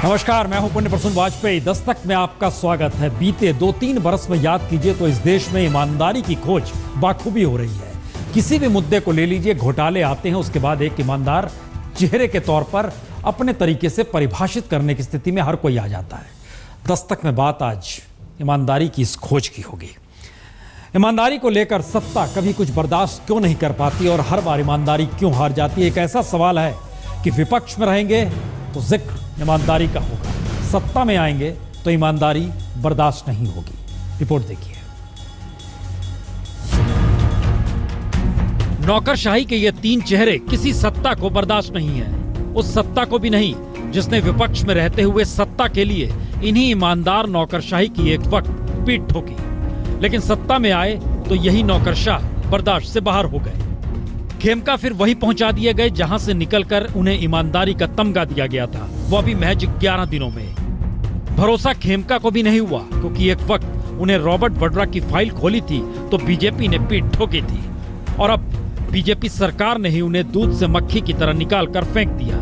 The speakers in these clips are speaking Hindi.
नमस्कार, मैं हूं पुण्य प्रसून वाजपेयी। दस्तक में आपका स्वागत है। बीते 2-3 बरस में याद कीजिए तो इस देश में ईमानदारी की खोज बाखूबी हो रही है। किसी भी मुद्दे को ले लीजिए, घोटाले आते हैं, उसके बाद एक ईमानदार चेहरे के तौर पर अपने तरीके से परिभाषित करने की स्थिति में हर कोई आ जाता है। दस्तक में बात आज ईमानदारी की इस खोज की होगी। ईमानदारी को लेकर सत्ता कभी कुछ बर्दाश्त क्यों नहीं कर पाती और हर बार ईमानदारी क्यों हार जाती है? एक ऐसा सवाल है कि विपक्ष में रहेंगे तो जिक्र ईमानदारी का होगा, सत्ता में आएंगे तो ईमानदारी बर्दाश्त नहीं होगी। रिपोर्ट देखिए। नौकरशाही के ये 3 चेहरे किसी सत्ता को बर्दाश्त नहीं है, उस सत्ता को भी नहीं जिसने विपक्ष में रहते हुए सत्ता के लिए इन्हीं ईमानदार नौकरशाही की एक वक्त पीठ ठोकी। लेकिन सत्ता में आए तो यही नौकरशाह बर्दाश्त से बाहर हो गए। खेमका फिर वही पहुंचा दिए गए जहां से निकलकर उन्हें ईमानदारी का तमगा दिया गया था, वो भी महज 11 दिनों में। भरोसा खेमका को भी नहीं हुआ क्योंकि एक वक्त उन्हें रॉबर्ट वड्रा की फाइल खोली थी तो बीजेपी ने पीठ ठोकी थी और अब बीजेपी सरकार ने ही उन्हें दूध से मक्खी की तरह निकाल कर फेंक दिया।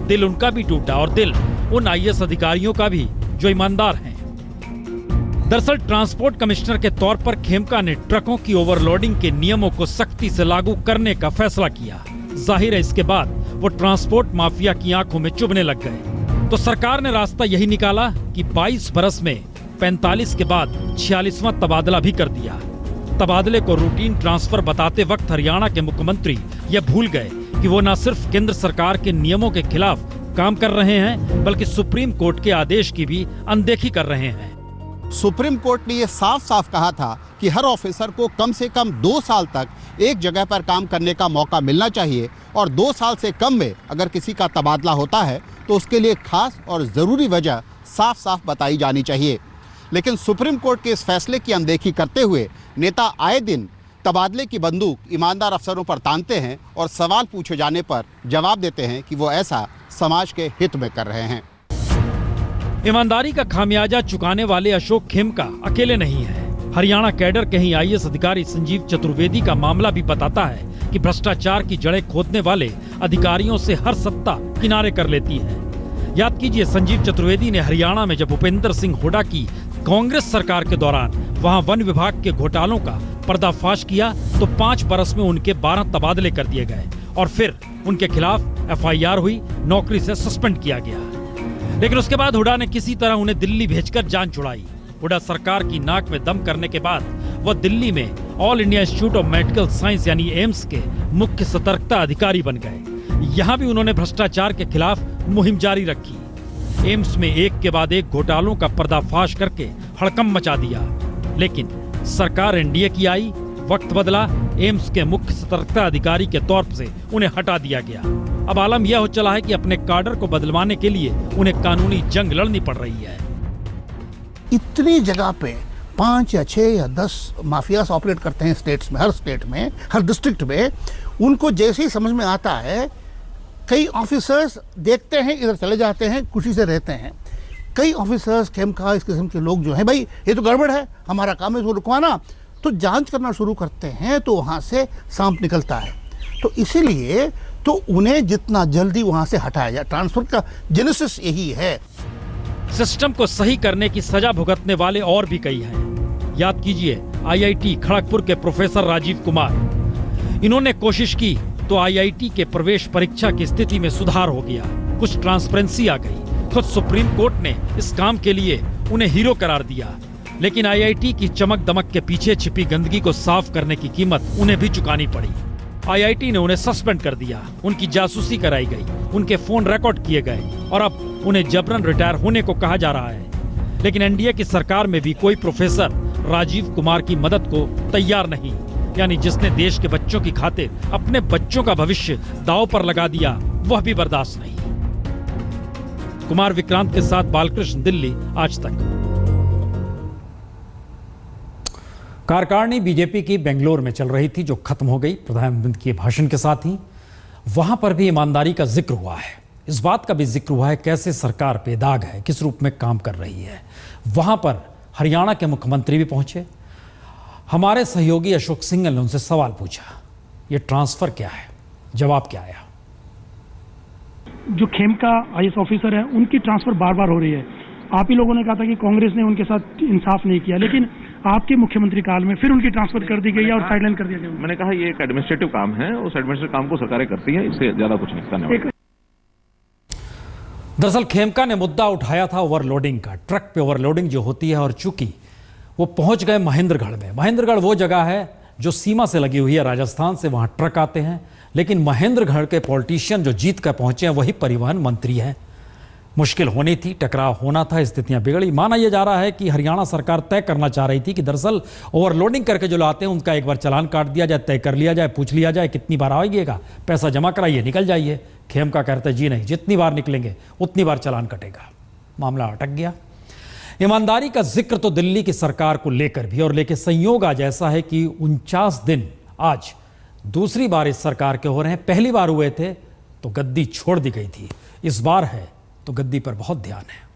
दिल उनका भी टूटा और दिल उन आईएएस अधिकारियों का भी जो ईमानदार हैं। दरअसल ट्रांसपोर्ट कमिश्नर के तौर पर खेमका ने ट्रकों की ओवरलोडिंग के नियमों को सख्ती से लागू करने का फैसला किया। जाहिर है इसके बाद वो ट्रांसपोर्ट माफिया की आंखों में चुभने लग गए। तो सरकार ने रास्ता यही निकाला कि 22 बरस में 45 के बाद 46वां तबादला भी कर दिया। तबादले को रूटीन ट्रांसफर बताते वक्त हरियाणा के मुख्यमंत्री यह भूल गए कि वो न सिर्फ केंद्र सरकार के नियमों के खिलाफ काम कर रहे हैं बल्कि सुप्रीम कोर्ट के आदेश की भी अनदेखी कर रहे हैं। सुप्रीम कोर्ट ने यह साफ साफ कहा था कि हर ऑफिसर को कम से कम 2 साल तक एक जगह पर काम करने का मौका मिलना चाहिए और 2 साल से कम में अगर किसी का तबादला होता है तो उसके लिए खास और ज़रूरी वजह साफ साफ बताई जानी चाहिए। लेकिन सुप्रीम कोर्ट के इस फैसले की अनदेखी करते हुए नेता आए दिन तबादले की बंदूक ईमानदार अफसरों पर तानते हैं और सवाल पूछे जाने पर जवाब देते हैं कि वो ऐसा समाज के हित में कर रहे हैं। ईमानदारी का खामियाजा चुकाने वाले अशोक खेमका अकेले नहीं है। हरियाणा कैडर के ही आईएएस अधिकारी संजीव चतुर्वेदी का मामला भी बताता है कि भ्रष्टाचार की जड़ें खोदने वाले अधिकारियों से हर सत्ता किनारे कर लेती है। याद कीजिए, संजीव चतुर्वेदी ने हरियाणा में जब भूपेंद्र सिंह हुड्डा की कांग्रेस सरकार के दौरान वहां वन विभाग के घोटालों का पर्दाफाश किया तो 5 बरस में उनके 12 तबादले कर दिए गए और फिर उनके खिलाफ एफआईआर हुई, नौकरी से सस्पेंड किया गया। लेकिन उसके बाद हुड्डा ने किसी तरह उन्हें दिल्ली भेजकर जान छुड़ाई। हुड्डा सरकार की नाक में दम करने के बाद वह दिल्ली में all India institute of medical science यानी एम्स के मुख्य सतर्कता अधिकारी बन गए। यहाँ भी उन्होंने भ्रष्टाचार के खिलाफ मुहिम जारी रखी। एम्स में एक के बाद एक घोटालों का पर्दाफाश करके हड़कंप मचा दिया। लेकिन सरकार एनडीए की आई, वक्त बदला, एम्स के मुख्य सतर्कता अधिकारी के तौर से उन्हें हटा दिया गया। अब आलम यह हो चला है कि अपने काडर को बदलवाने के लिए उन्हें कानूनी जंग लड़नी पड़ रही है। इतनी जगह पे 5 या 6 या 10 माफियास ऑपरेट करते हैं स्टेट्स में, हर स्टेट में, हर डिस्ट्रिक्ट में। उनको जैसे ही समझ में आता है, कई ऑफिसर्स देखते हैं, इधर चले जाते हैं, खुशी से रहते हैं। कई ऑफिसर्स खेमका इस किस्म के लोग जो हैं, भाई ये तो गड़बड़ है, हमारा काम है इसको रुकवाना, तो जांच करना शुरू करते हैं तो वहाँ से सांप निकलता है। तो इसीलिए तो उन्हें जितना जल्दी वहाँ से हटाया जाए, ट्रांसफर का जेनेसिस यही है। सिस्टम को सही करने की सजा भुगतने वाले और भी कई हैं। याद कीजिए, आईआईटी खड़गपुर के प्रोफेसर राजीव कुमार, इन्होंने कोशिश की तो आईआईटी के प्रवेश परीक्षा की स्थिति में सुधार हो गया, कुछ ट्रांसपेरेंसी आ गई। खुद सुप्रीम कोर्ट ने इस काम के लिए उन्हें हीरो करार दिया। लेकिन आईआईटी की चमक दमक के पीछे छिपी गंदगी को साफ करने की कीमत उन्हें भी चुकानी पड़ी। आईआईटी ने उन्हें सस्पेंड कर दिया, उनकी जासूसी कराई गई, उनके फोन रिकॉर्ड किए गए और अब उन्हें जबरन रिटायर होने को कहा जा रहा है। लेकिन एनडीए की सरकार में भी कोई प्रोफेसर राजीव कुमार की मदद को तैयार नहीं, यानी जिसने देश के बच्चों की खातिर अपने बच्चों का भविष्य दांव पर लगा दिया, वह भी बर्दाश्त नहीं। कुमार विक्रांत के साथ बालकृष्ण, दिल्ली, आज तक। कार्यकारिणी बीजेपी की बेंगलोर में चल रही थी, जो खत्म हो गई प्रधानमंत्री के भाषण के साथ ही। वहां पर भी ईमानदारी का जिक्र हुआ है, इस बात का भी जिक्र हुआ है कैसे सरकार बेदाग है, किस रूप में काम कर रही है। वहां पर हरियाणा के मुख्यमंत्री भी पहुंचे। हमारे सहयोगी अशोक सिंघल ने उनसे सवाल पूछा, ये ट्रांसफर क्या है? जवाब क्या आया? जो खेमका IAS ऑफिसर है उनकी ट्रांसफर बार बार हो रही है। आप ही लोगों ने कहा था कि कांग्रेस ने उनके साथ इंसाफ नहीं किया, लेकिन आपके मुख्यमंत्री काल में फिर उनकी ट्रांसफर कर दी गई और साइडलाइन कर दिया गया। मैंने कहा ये एक एडमिनिस्ट्रेटिव काम है, उस एडमिनिस्ट्रेटिव काम को सरकारें करती हैं, इससे ज्यादा कुछ नहीं करने। दरअसल खेमका ने मुद्दा उठाया था ओवरलोडिंग का, ट्रक पे ओवरलोडिंग जो होती है, और चूंकि वो पहुंच गए महेंद्रगढ़ में। महेंद्रगढ़ वो जगह है जो सीमा से लगी हुई है राजस्थान से, वहां ट्रक आते हैं, लेकिन महेंद्रगढ़ के पॉलिटिशियन जो जीत कर पहुंचे हैं वही परिवहन मंत्री हैं। मुश्किल होनी थी, टकराव होना था, स्थितियां बिगड़ी। माना यह जा रहा है कि हरियाणा सरकार तय करना चाह रही थी कि दरअसल ओवरलोडिंग करके जो लाते हैं उनका एक बार चालान काट दिया जाए, तय कर लिया जाए, पूछ लिया जाए कितनी बार आइएगा, पैसा जमा कराइए, निकल जाइए। खेमका कहते जी नहीं, जितनी बार निकलेंगे उतनी बार चालान कटेगा। मामला अटक गया। ईमानदारी का जिक्र तो दिल्ली की सरकार को लेकर भी, और लेकिन संयोग आज ऐसा है कि 49 दिन आज दूसरी बार इस सरकार के हो रहे हैं। पहली बार हुए थे तो गद्दी छोड़ दी गई थी, इस बार है तो गद्दी पर बहुत ध्यान है।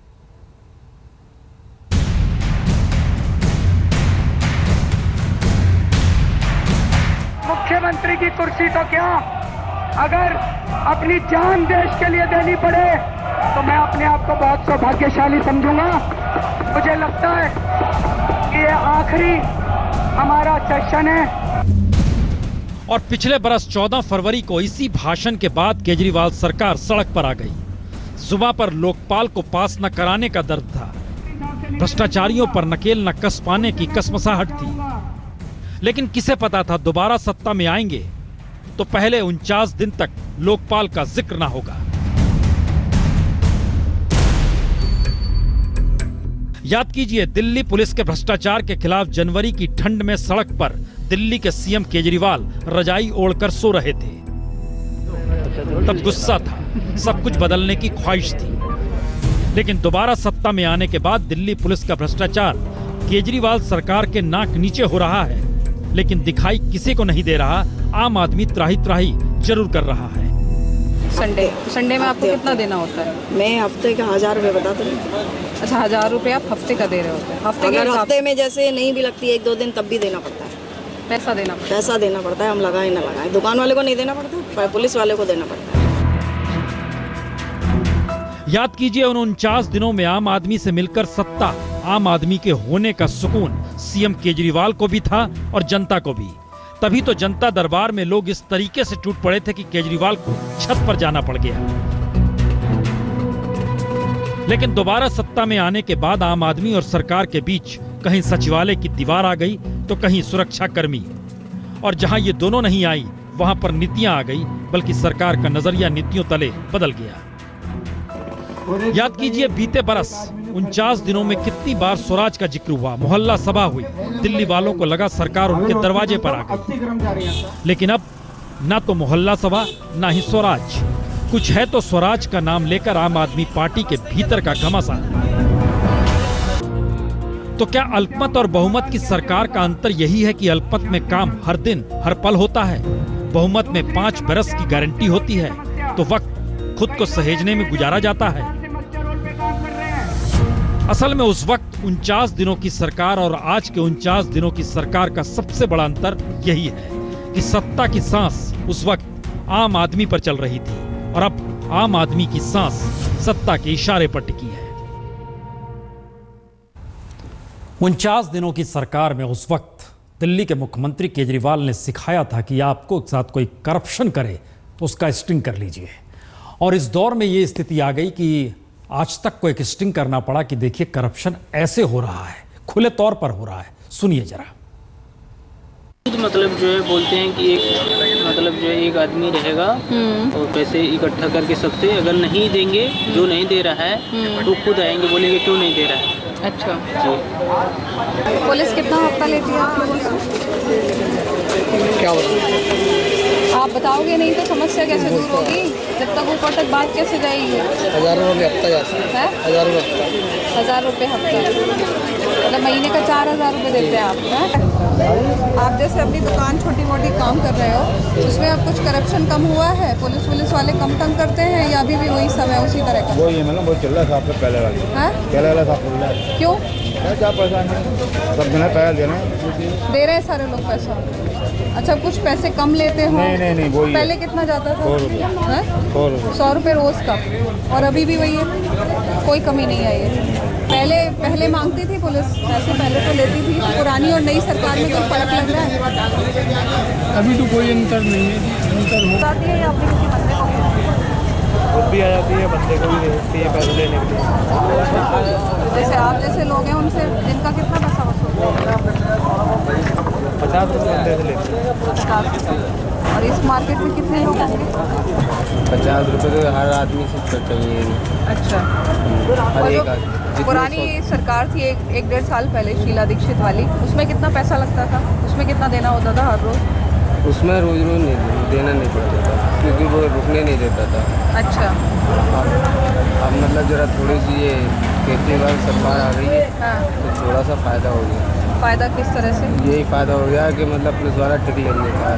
मुख्यमंत्री की कुर्सी तो क्या, अगर अपनी जान देश के लिए देनी पड़े तो मैं अपने आप को बहुत सौभाग्यशाली समझूंगा। मुझे लगता है कि ये आखिरी हमारा सेशन है। और पिछले बरस 14 फरवरी को इसी भाषण के बाद केजरीवाल सरकार सड़क पर आ गई। जुबां पर लोकपाल को पास न कराने का दर्द था, भ्रष्टाचारियों पर नकेल न कस पाने की कसमसाहट थी। लेकिन किसे पता था दोबारा सत्ता में आएंगे तो पहले 49 दिन तक लोकपाल का जिक्र ना होगा। याद कीजिए, दिल्ली पुलिस के भ्रष्टाचार के खिलाफ जनवरी की ठंड में सड़क पर दिल्ली के सीएम केजरीवाल रजाई ओढ़कर सो रहे थे। तब गुस्सा था, सब कुछ बदलने की ख्वाहिश थी। लेकिन दोबारा सत्ता में आने के बाद दिल्ली पुलिस का भ्रष्टाचार केजरीवाल सरकार के नाक नीचे हो रहा है, लेकिन दिखाई किसी को नहीं दे रहा। आम आदमी त्राही त्राही जरूर कर रहा है। संडे में आपको कितना देना होता है? मैं हफ्ते का 1000 रुपये बता दूँ। अच्छा, 1000 रुपये आप हफ्ते का दे रहे होते हैं? हफ्ते में जैसे नहीं भी लगती है 1-2 दिन तब भी देना पड़ता है। पैसा देना पड़ता है। हम लगाए ना लगाए, दुकान वाले को नहीं देना पड़ता, पुलिस वाले को देना पड़ता है। याद कीजिए, उन 49 दिनों में आम आदमी से मिलकर सत्ता, आम आदमी के होने का सुकून सीएम केजरीवाल को भी था और जनता को भी। तभी तो जनता दरबार में लोग इस तरीके से टूट पड़े थे कि केजरीवाल को छत पर जाना पड़ गया। लेकिन दोबारा सत्ता में आने के बाद आम आदमी और सरकार के बीच कहीं सचिवालय की दीवार आ गई तो कहीं सुरक्षा कर्मी, और जहां ये दोनों नहीं आई वहां पर नीतियां आ गई, बल्कि सरकार का नजरिया नीतियों तले बदल गया। याद कीजिए, बीते बरस 49 दिनों में कितनी बार स्वराज का जिक्र हुआ, मोहल्ला सभा हुई, दिल्ली वालों को लगा सरकार उनके दरवाजे पर आ गई। लेकिन अब ना तो मोहल्ला सभा, ना ही स्वराज। कुछ है तो स्वराज का नाम लेकर आम आदमी पार्टी के भीतर का घमासान। तो क्या अल्पमत और बहुमत की सरकार का अंतर यही है कि अल्पमत में काम हर दिन हर पल होता है, बहुमत में 5 बरस की गारंटी होती है, तो वक्त खुद को सहेजने में गुजारा जाता है। असल में उस वक्त 49 दिनों की सरकार और आज के 49 दिनों की सरकार का सबसे बड़ा अंतर यही है कि सत्ता की सांस उस वक्त आम आदमी पर चल रही थी और अब आम आदमी की सांस सत्ता के इशारे पर टिकी है। 49 दिनों की सरकार में उस वक्त दिल्ली के मुख्यमंत्री केजरीवाल ने सिखाया था कि आपको साथ कोई करप्शन करे तो उसका स्टिंग कर लीजिए। और इस दौर में ये स्थिति आ गई कि आज तक को एक स्टिंग करना पड़ा कि देखिए करप्शन ऐसे हो रहा है, खुले तौर पर हो रहा है। सुनिए जरा। मतलब जो है बोलते हैं कि एक मतलब जो है एक आदमी रहेगा और पैसे इकट्ठा करके सबसे, अगर नहीं देंगे, जो नहीं दे रहा है तो खुद आएंगे, बोलेंगे क्यों नहीं दे रहा है। अच्छा जी। पुलिस कितना हफ्ता लेती है आप लोगों से? क्या बताओ? आप बताओगे नहीं तो समस्या कैसे दूर होगी? जब तक ऊपर तक बात कैसे जाएगी? 1000 रुपये हफ्ता जाता है। 1000 रुपये हफ्ता। 1000 रुपये हफ्ता, मतलब महीने का 4000 रुपये देते हैं आप। आप जैसे अपनी दुकान छोटी मोटी काम कर रहे हो, उसमें अब कुछ करप्शन कम हुआ है? पुलिस वाले कम तंग करते हैं या अभी भी वही सब है उसी तरह का? वही है, मतलब वो चल रहा है पहले वाला साफ हो रहा है। क्यों? क्या पैसा नहीं, सब बिना पैसा दे रहे हैं सारे लोग पैसा। अच्छा, कुछ पैसे कम लेते हो? नहीं वही पहले कितना जाता था? 100 रुपये। हैं? 100 रुपये रोज का, और अभी भी वही है, कोई कमी नहीं आई है। पहले मांगती थी पुलिस पैसे, पहले तो लेती थी। पुरानी और नई सरकार में कोई फर्क लग रहा है? अभी तो कोई अंतर नहीं है। अंतर हो आती है या अपने किसी बंदे को? खुद भी आ जाती है, बंदे को भी भेजती है पैसे लेने के लिए। जैसे आप जैसे लोग हैं, उनसे इनका कितना पैसा वसूलते हैं? 50 रुपये बंदे से लेते हैं। और इस मार्केट में कितने लोग होंगे? 50 रुपये तो हर आदमी से चाहिए। अच्छा, हर और एक जो आदमी। पुरानी सरकार थी एक डेढ़ साल पहले, शीला दीक्षित वाली, उसमें कितना पैसा लगता था? उसमें कितना देना होता था हर रोज? उसमें रोज नहीं देना नहीं पड़ता था, क्योंकि वो रुकने नहीं देता था। अच्छा, अब मतलब जरा थोड़ी सी ये खेती वाली सरकार आ गई है, हाँ। तो थोड़ा सा फ़ायदा हो गया। फ़ायदा किस तरह से? यही फ़ायदा हो गया कि मतलब पुलिस वाला टिक लेने का,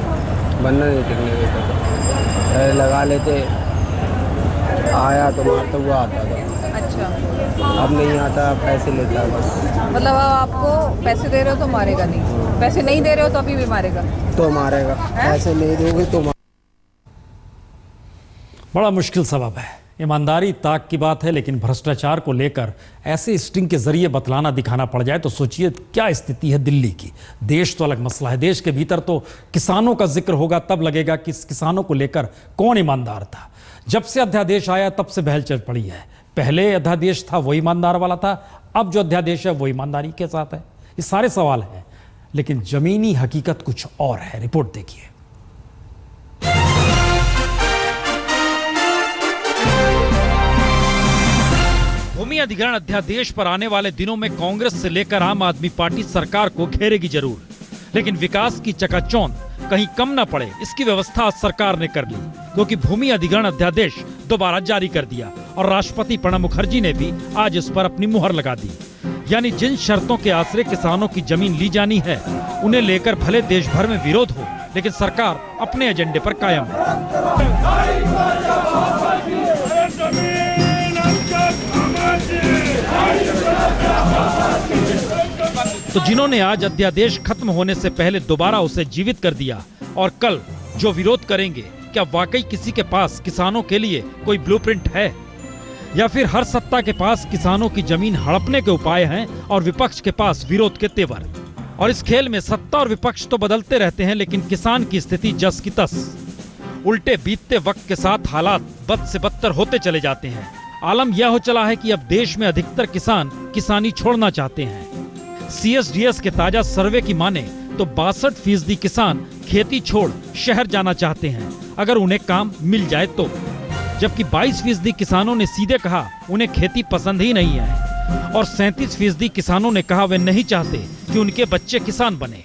वरना नहीं टिकने देता था। पहले लगा लेते, आया तो मारता हुआ आता था। अच्छा, अब नहीं आता, पैसे लेता है बस। मतलब अब आपको पैसे दे रहे हो तो मारेगा नहीं, पैसे नहीं दे रहे हो तो अभी भी मारेगा? तो मारेगा, पैसे नहीं दोगे तो बड़ा मुश्किल सबब है। ईमानदारी ताक की बात है, लेकिन भ्रष्टाचार को लेकर ऐसे स्टिंग के जरिए बतलाना दिखाना पड़ जाए तो सोचिए क्या स्थिति है दिल्ली की। देश तो अलग मसला है, देश के भीतर तो किसानों का जिक्र होगा तब लगेगा कि किसानों को लेकर कौन ईमानदार था। जब से अध्यादेश आया तब से बहल चल पड़ी है। पहले अध्यादेश था वो ईमानदार वाला था, अब जो अध्यादेश है वो ईमानदारी के साथ है। ये सारे सवाल हैं, लेकिन जमीनी हकीकत कुछ और है। रिपोर्ट देखिए। भूमि अधिग्रहण अध्यादेश पर आने वाले दिनों में कांग्रेस से लेकर आम आदमी पार्टी सरकार को घेरेगी जरूर, लेकिन विकास की चकाचौंध कहीं कम न पड़े इसकी व्यवस्था सरकार ने कर ली, क्योंकि भूमि अधिग्रहण अध्यादेश दोबारा जारी कर दिया और राष्ट्रपति प्रणब मुखर्जी ने भी आज इस पर अपनी मुहर लगा दी। यानी जिन शर्तों के आश्रय किसानों की जमीन ली जानी है, उन्हें लेकर भले देश भर में विरोध हो, लेकिन सरकार अपने एजेंडे पर कायम है। तो जिन्होंने आज अध्यादेश खत्म होने से पहले दोबारा उसे जीवित कर दिया और कल जो विरोध करेंगे, क्या वाकई किसी के पास किसानों के लिए कोई ब्लूप्रिंट है, या फिर हर सत्ता के पास किसानों की जमीन हड़पने के उपाय हैं और विपक्ष के पास विरोध के तेवर। और इस खेल में सत्ता और विपक्ष तो बदलते रहते हैं, लेकिन किसान की स्थिति जस की तस। उल्टे बीतते वक्त के साथ हालात बद से बदतर होते चले जाते हैं। आलम यह हो चला है कि अब देश में अधिकतर किसान किसानी छोड़ना चाहते हैं। CSDS के ताजा सर्वे की माने तो 62% किसान खेती छोड़ शहर जाना चाहते हैं, अगर उन्हें काम मिल जाए तो, जबकि 22% किसानों ने सीधे कहा उन्हें खेती पसंद ही नहीं है, और 37% किसानों ने कहा वे नहीं चाहते कि उनके बच्चे किसान बने।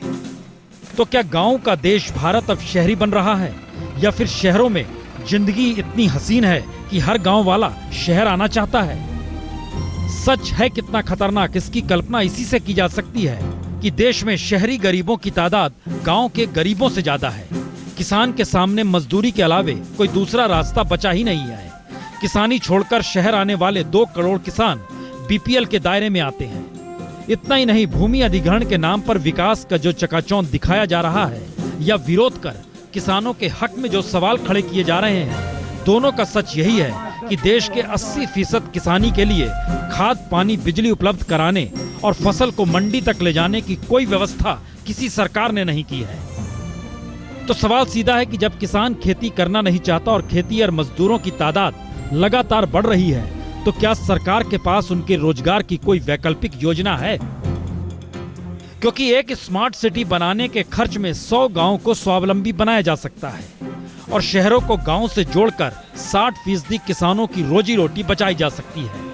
तो क्या गांव का देश भारत अब शहरी बन रहा है, या फिर शहरों में जिंदगी इतनी हसीन है कि हर गांव वाला शहर आना चाहता है? सच है कितना खतरनाक, इसकी कल्पना इसी से की जा सकती है कि देश में शहरी गरीबों की तादाद गांव के गरीबों से ज्यादा है। किसान के सामने मजदूरी के अलावे कोई दूसरा रास्ता बचा ही नहीं है। किसानी छोड़कर शहर आने वाले 2 करोड़ किसान BPL के दायरे में आते हैं। इतना ही नहीं, भूमि अधिग्रहण के नाम पर विकास का जो चकाचौंध दिखाया जा रहा है, या विरोध कर किसानों के हक में जो सवाल खड़े किए जा रहे हैं, दोनों का सच यही है कि देश के 80% किसानी के लिए खाद, पानी, बिजली उपलब्ध कराने और फसल को मंडी तक ले जाने की कोई व्यवस्था किसी सरकार ने नहीं की है। तो सवाल सीधा है कि जब किसान खेती करना नहीं चाहता और खेती और मजदूरों की तादाद लगातार बढ़ रही है, तो क्या सरकार के पास उनके रोजगार की कोई वैकल्पिक योजना है? क्योंकि एक स्मार्ट सिटी बनाने के खर्च में 100 गांव को स्वावलंबी बनाया जा सकता है और शहरों को गांव से जोड़कर 60% किसानों की रोजी रोटी बचाई जा सकती है।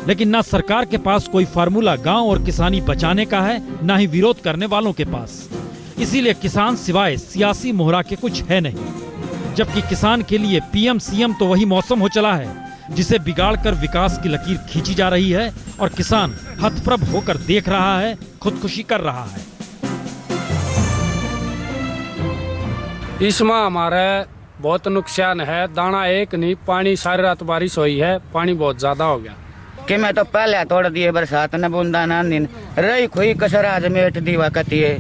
लेकिन ना सरकार के पास कोई फार्मूला गांव और किसानी बचाने का है, ना ही विरोध करने वालों के पास। इसीलिए किसान सिवाय सियासी मोहरा के कुछ है नहीं। जबकि किसान के लिए PM CM तो वही मौसम हो चला है जिसे बिगाड़कर विकास की लकीर खींची जा रही है, और किसान हतप्रभ होकर देख रहा है, खुदकुशी कर रहा है। इसमें हमारा बहुत नुकसान है। दाना एक नहीं, पानी सारी रात बारिश हुई है, पानी बहुत ज्यादा हो गया कि मैं तो पहले तोड़ दिए बरसात ने बूंदा ना दिन रही खुई कसर आज मेट दीवा कती है।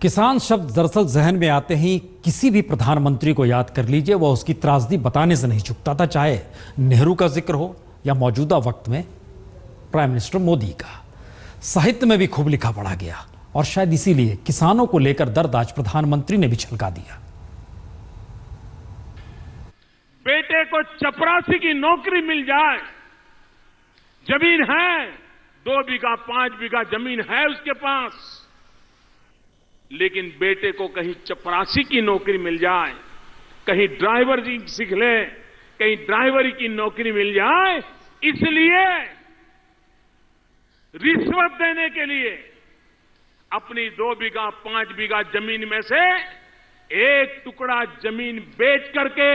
किसान शब्द दरअसल जहन में आते ही किसी भी प्रधानमंत्री को याद कर लीजिए, वह उसकी त्रासदी बताने से नहीं चूकता था, चाहे नेहरू का जिक्र हो या मौजूदा वक्त में प्राइम मिनिस्टर मोदी का। साहित्य में भी खूब लिखा पढ़ा गया और शायद इसीलिए किसानों को लेकर दर्द आज प्रधानमंत्री ने भी छलका दिया। बेटे को चपरासी की नौकरी मिल जाए, जमीन है 2 बीघा 5 बीघा जमीन है उसके पास, लेकिन बेटे को कहीं चपरासी की नौकरी मिल जाए, कहीं ड्राइवर सीख ले, कहीं ड्राइवरी की नौकरी मिल जाए, इसलिए रिश्वत देने के लिए अपनी 2 बीघा 5 बीघा जमीन में से एक टुकड़ा जमीन बेच करके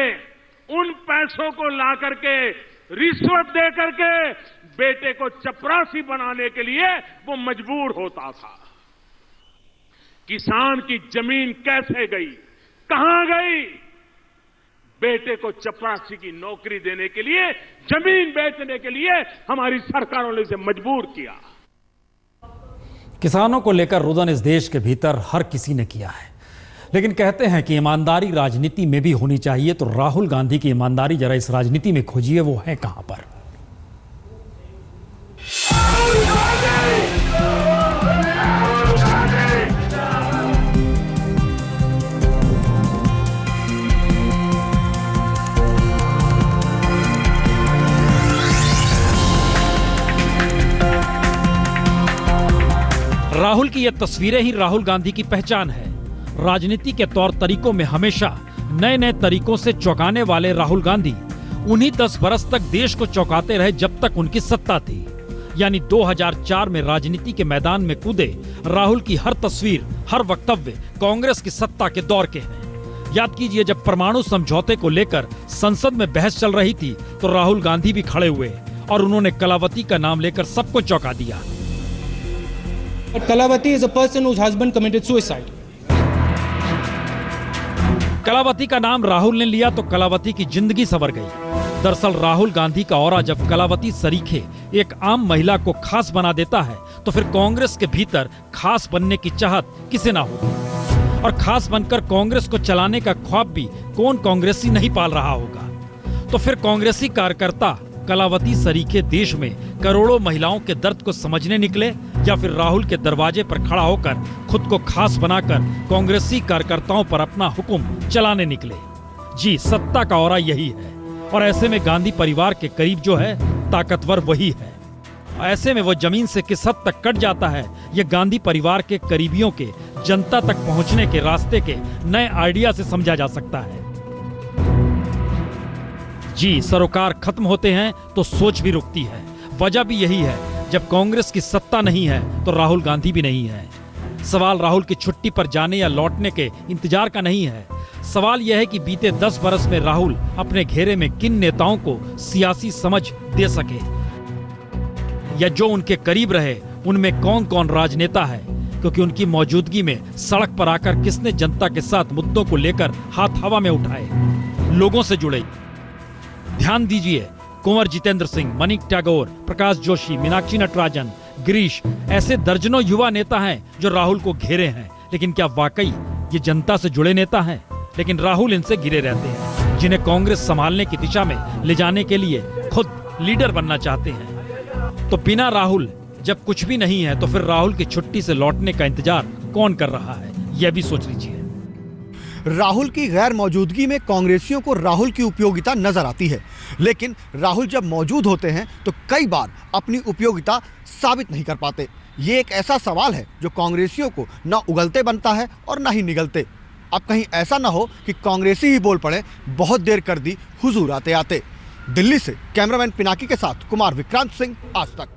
उन पैसों को ला करके रिश्वत दे करके बेटे को चपरासी बनाने के लिए वो मजबूर होता था। किसान की जमीन कैसे गई, कहां गई? बेटे को चपरासी की नौकरी देने के लिए, जमीन बेचने के लिए हमारी सरकारों ने इसे मजबूर किया। किसानों को लेकर रुदन इस देश के भीतर हर किसी ने किया है, लेकिन कहते हैं कि ईमानदारी राजनीति में भी होनी चाहिए। तो राहुल गांधी की ईमानदारी जरा इस राजनीति में खोजिए, वो है कहां पर? राहुल की ये तस्वीरें ही राहुल गांधी की पहचान है। राजनीति के तौर तरीकों में हमेशा नए नए तरीकों से चौंकाने वाले राहुल गांधी उन्हीं 10 बरस तक देश को चौंकाते रहे जब तक उनकी सत्ता थी। यानी 2004 में राजनीति के मैदान में कूदे राहुल की हर तस्वीर, हर वक्तव्य कांग्रेस की सत्ता के दौर के हैं। याद कीजिए, जब परमाणु समझौते को लेकर संसद में बहस चल रही थी तो राहुल गांधी भी खड़े हुए और उन्होंने कलावती का नाम लेकर सबको चौंका दिया। But Kalavati is a person whose husband committed suicide. Kalavati का नाम राहुल ने लिया तो कलावती की जिंदगी संवर गई। दरअसल राहुल गांधी का ऑरा जब कलावती सरीखे एक आम महिला को खास बना देता है तो फिर कांग्रेस के भीतर खास बनने की चाहत किसे ना होगी, और खास बनकर कांग्रेस को चलाने का ख्वाब भी कौन कांग्रेसी नहीं पाल रहा होगा। तो फिर कांग्रेसी कार्यकर्ता कलावती सरीखे देश में करोड़ों महिलाओं के दर्द को समझने निकले, या फिर राहुल के दरवाजे पर खड़ा होकर खुद को खास बनाकर कांग्रेसी कार्यकर्ताओं पर अपना हुक्म चलाने निकले। जी, सत्ता का ऑरा यही है, और ऐसे में गांधी परिवार के करीब जो है ताकतवर वही है। ऐसे में वो जमीन से किस हद तक कट जाता है, ये गांधी परिवार के करीबियों के जनता तक पहुंचने के रास्ते के नए आइडिया से समझा जा सकता है। जी, सरोकार खत्म होते हैं तो सोच भी रुकती है। वजह भी यही है, जब कांग्रेस की सत्ता नहीं है तो राहुल गांधी भी नहीं है। सवाल राहुल की छुट्टी पर जाने या लौटने के इंतजार का नहीं है। सवाल यह है कि बीते 10 बरस में राहुल अपने घेरे में किन नेताओं को सियासी समझ दे सके, या जो उनके करीब रहे उनमें कौन कौन राजनेता है, क्योंकि उनकी मौजूदगी में सड़क पर आकर किसने जनता के साथ मुद्दों को लेकर हाथ हवा में उठाए, लोगों से जुड़े। ध्यान दीजिए, कुंवर जितेंद्र सिंह, मणिक टैगोर, प्रकाश जोशी, मीनाक्षी नटराजन, गिरीश, ऐसे दर्जनों युवा नेता हैं जो राहुल को घेरे हैं। लेकिन क्या वाकई ये जनता से जुड़े नेता हैं? लेकिन राहुल इनसे घिरे रहते हैं, जिन्हें कांग्रेस संभालने की दिशा में ले जाने के लिए खुद लीडर बनना चाहते हैं। तो बिना राहुल जब कुछ भी नहीं है तो फिर राहुल की छुट्टी से लौटने का इंतजार कौन कर रहा है, यह भी सोच लीजिए। राहुल की गैर मौजूदगी में कांग्रेसियों को राहुल की उपयोगिता नजर आती है, लेकिन राहुल जब मौजूद होते हैं तो कई बार अपनी उपयोगिता साबित नहीं कर पाते। ये एक ऐसा सवाल है जो कांग्रेसियों को ना उगलते बनता है और ना ही निगलते। अब कहीं ऐसा ना हो कि कांग्रेसी ही बोल पड़े, बहुत देर कर दी हुजूर आते आते। दिल्ली से कैमरामैन पिनाकी के साथ कुमार विक्रांत सिंह, आज तक।